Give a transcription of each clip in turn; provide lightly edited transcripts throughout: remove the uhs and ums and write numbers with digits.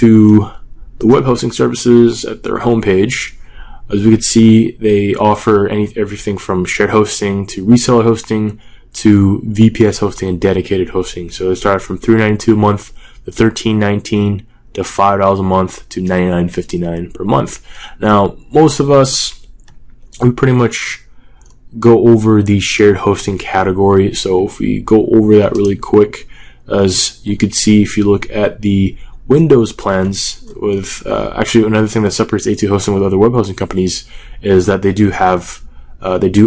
to the web hosting services at their homepage, as we can see, they offer everything from shared hosting to reseller hosting to VPS hosting and dedicated hosting. So they start from $3.92 a month to $13.19 to $5 a month to $99.59 per month. Now, most of us, we pretty much go over the shared hosting category. So if we go over that really quick, as you could see, if you look at the Windows plans, with actually another thing that separates A2 hosting with other web hosting companies is that they do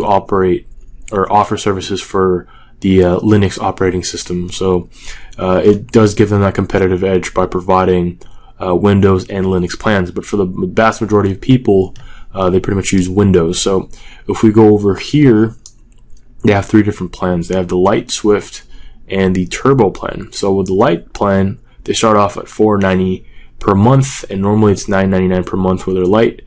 operate or offer services for the Linux operating system. So it does give them that competitive edge by providing Windows and Linux plans. But for the vast majority of people, they pretty much use Windows. So if we go over here, they have three different plans. They have the Lite, Swift, and the Turbo plan. So with the Lite plan, they start off at $4.90 per month, and normally it's $9.99 per month with their Lite.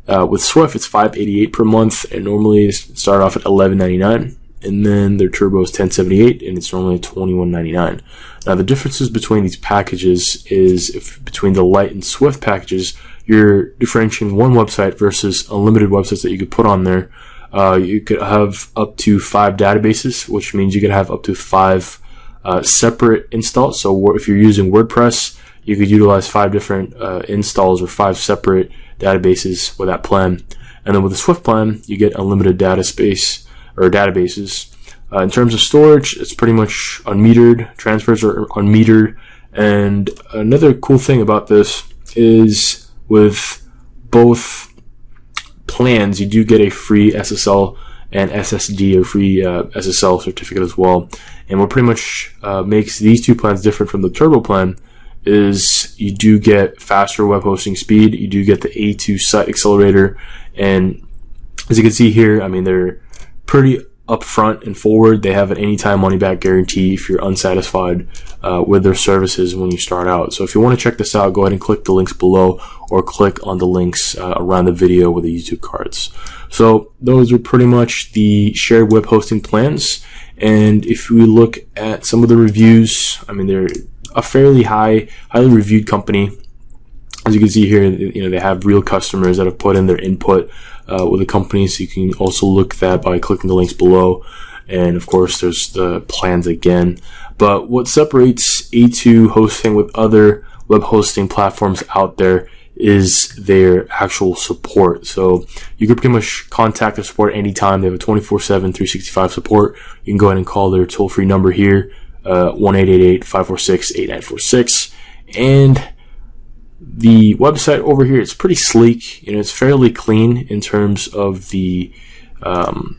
With Swift, it's $5.88 per month, and normally they start off at $11.99. And then their Turbo is $10.78, and it's normally $21.99. Now, the differences between these packages is between the Lite and Swift packages, you're differentiating one website versus unlimited websites that you could put on there. You could have up to 5 databases, which means you could have up to 5 separate installs. So if you're using WordPress, you could utilize 5 different installs or 5 separate databases with that plan. And then with the Swift plan, you get unlimited data space or databases. In terms of storage, it's pretty much unmetered. Transfers are unmetered. And another cool thing about this is with both plans, you do get a free SSL and SSD or free SSL certificate as well. And what pretty much makes these two plans different from the Turbo plan is you do get faster web hosting speed, you do get the A2 site accelerator, and as you can see here, I mean, they're pretty upfront and forward. They have an anytime money back guarantee if you're unsatisfied with their services when you start out. So if you want to check this out, go ahead and click the links below or click on the links around the video with the YouTube cards. So those are pretty much the shared web hosting plans. And if we look at some of the reviews, I mean, they're a fairly highly reviewed company. As you can see here, you know, they have real customers that have put in their input with the company. So you can also look at that by clicking the links below. And of course, there's the plans again. But what separates A2 hosting with other web hosting platforms out there is their actual support. So you can pretty much contact their support anytime. They have a 24/7, 365 support. You can go ahead and call their toll-free number here, 1-888-546-8946. And the website over here, it's pretty sleek. You know, it's fairly clean in terms of the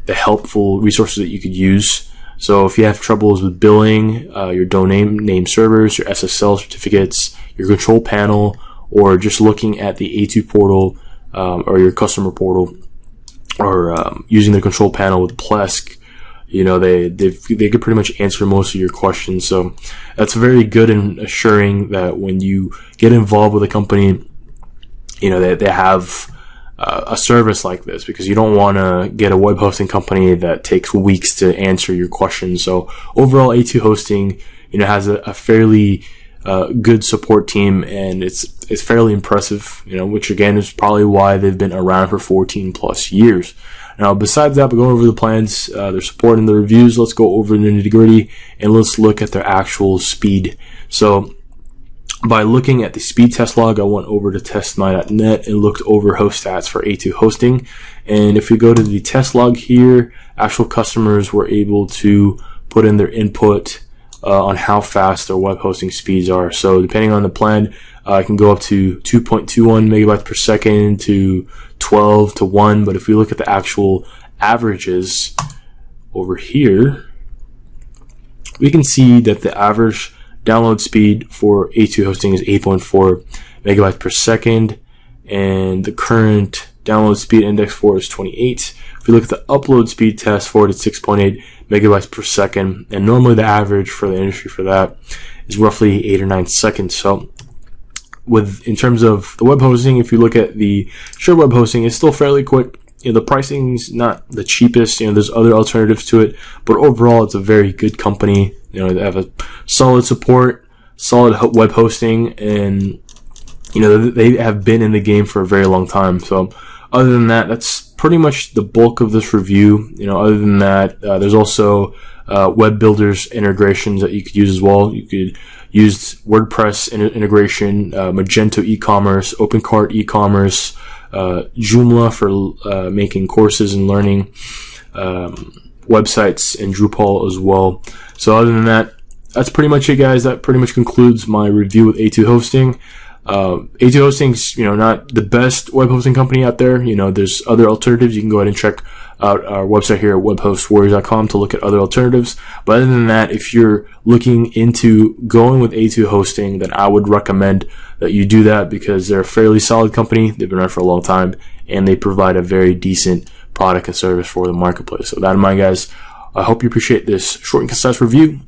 helpful resources that you could use. So if you have troubles with billing, your domain name servers, your SSL certificates, your control panel, or just looking at the A2 portal or your customer portal, or using the control panel with Plesk, you know, they could pretty much answer most of your questions. So that's very good and assuring that when you get involved with a company, you know, they have a service like this, because you don't want to get a web hosting company that takes weeks to answer your questions. So overall, A2 hosting, you know, has a fairly good support team, and it's fairly impressive, you know, which again is probably why they've been around for 14 plus years. Now, besides that, we're going over the plans, their support, and the reviews. Let's go over the nitty-gritty, and let's look at their actual speed. So by looking at the speed test log, I went over to testmy.net and looked over host stats for A2 hosting. And if we go to the test log here, actual customers were able to put in their input on how fast their web hosting speeds are. So depending on the plan, it can go up to 2.21 megabytes per second to 12 to 1. But if we look at the actual averages over here, we can see that the average download speed for A2 hosting is 8.4 megabytes per second, and the current download speed index for is 28. If we look at the upload speed test for it, it's 6.8 megabytes per second, and normally the average for the industry for that is roughly 8 or 9 seconds. So in terms of the web hosting, if you look at the shared web hosting, it's still fairly quick. You know, the pricing's not the cheapest. You know, there's other alternatives to it, but overall, it's a very good company. You know, they have a solid support, solid web hosting, and they have been in the game for a very long time. So other than that, that's pretty much the bulk of this review. Other than that, there's also web builders integrations that you could use as well. You could use WordPress integration, Magento e-commerce, OpenCart e-commerce, Joomla for making courses and learning, websites, and Drupal as well. So other than that, that's pretty much it, guys. That pretty much concludes my review with A2 Hosting. A2 Hosting's, not the best web hosting company out there. There's other alternatives. You can go ahead and check out our website here at webhostwarriors.com to look at other alternatives. But other than that, if you're looking into going with A2 Hosting, then I would recommend that you do that because they're a fairly solid company. They've been around for a long time, and they provide a very decent product and service for the marketplace. So that in mind, guys, I hope you appreciate this short and concise review.